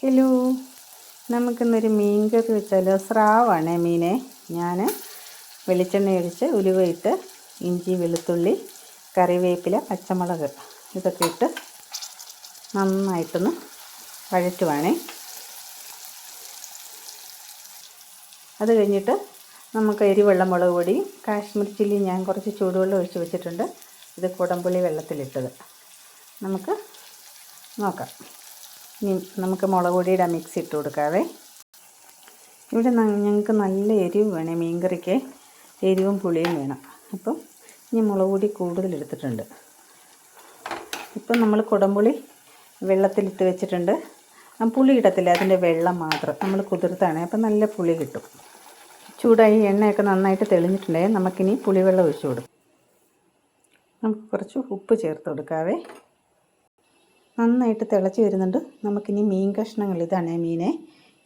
Hello, നമുക്കിന്നൊരു മീൻ കറി വെച്ചാലോ? സ്രാവാണേ മീനെ. ഞാൻ വെളിച്ചെണ്ണ ഒഴിച്ച് ഉലുവയിട്ട് ഇഞ്ചി വെളുത്തുള്ളി കറിവേപ്പില പച്ചമുളക് ഇതൊക്കെ ഇട്ട് നന്നായിട്ടൊന്ന് വഴറ്റുവാണേ. അത് കഴിഞ്ഞിട്ട് നമുക്ക് എരിവെള്ള മുളക് പൊടിയും കാശ്മീർ ചില്ലി ഞാൻ കുറച്ച് ചൂടുവെള്ളം ഒഴിച്ച് വെച്ചിട്ടുണ്ട്. ഇത് കുടംപുളി വെള്ളത്തിലിട്ടത്. നമുക്ക് നോക്കാം. ഇനി നമുക്ക് മുളക് പൊടിയുടെ മിക്സ് ഇട്ട് കൊടുക്കാവേ. ഇവിടെ ഞങ്ങൾക്ക് നല്ല എരിവ് വേണേ, മീൻ കറിക്ക് എരിവും പുളിയും വേണം. അപ്പം ഇനി മുളക് പൊടി കൂടുതലെടുത്തിട്ടുണ്ട്. ഇപ്പം നമ്മൾ കുടംപുളി വെള്ളത്തിലിട്ട് വെച്ചിട്ടുണ്ട്. പുളി ഇടത്തില്ല, അതിൻ്റെ വെള്ളം മാത്രം നമ്മൾ കുതിർത്താണ്. അപ്പം നല്ല പുളി കിട്ടും. ചൂടായി എണ്ണയൊക്കെ നന്നായിട്ട് തെളിഞ്ഞിട്ടുണ്ടേ. നമുക്കിനി പുളിവെള്ളം ഒഴിച്ചു കൊടുക്കും. നമുക്ക് കുറച്ച് ഉപ്പ് ചേർത്ത് കൊടുക്കാവേ. നന്നായിട്ട് തിളച്ച് വരുന്നുണ്ട്. നമുക്കിനി മീൻ കഷ്ണങ്ങൾ, ഇതാണ്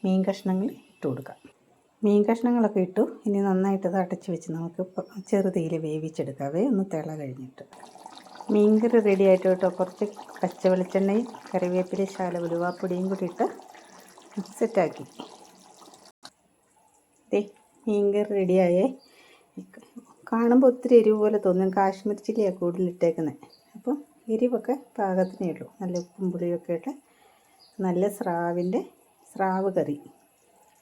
മീൻ കഷ്ണങ്ങൾ ഇട്ട് കൊടുക്കാം. മീൻ കഷ്ണങ്ങളൊക്കെ ഇട്ടു. ഇനി നന്നായിട്ട് ഇത് അടച്ച് വെച്ച് നമുക്ക് ചെറുതീയിൽ വേവിച്ചെടുക്കാവേ, ഒന്ന് തിള കഴിഞ്ഞിട്ട്. മീൻ കറി റെഡി ആയിട്ട് കേട്ടോ. കുറച്ച് പച്ച വെളിച്ചെണ്ണയും കറിവേപ്പില ശാല ഉലുവാപ്പൊടിയും കൂടി ഇട്ട് സെറ്റാക്കി. മീൻ കറി റെഡിയായേ. കാണുമ്പോൾ ഒത്തിരി എരിവ് പോലെ തോന്നും. കാശ്മീർ ചില്ലിയാണ് കൂടുതലിട്ടേക്കുന്നത്. അപ്പം എരിവൊക്കെ പാകത്തിനേ ഉള്ളൂ. നല്ല ഉപ്പും പുളിയൊക്കെ ഇട്ട് നല്ല സ്രാവ് കറി.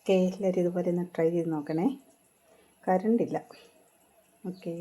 എല്ലാവരും ഇതുപോലെ ഒന്ന് ട്രൈ ചെയ്ത് നോക്കണേ. കറണ്ടില്ല. ഓക്കേ.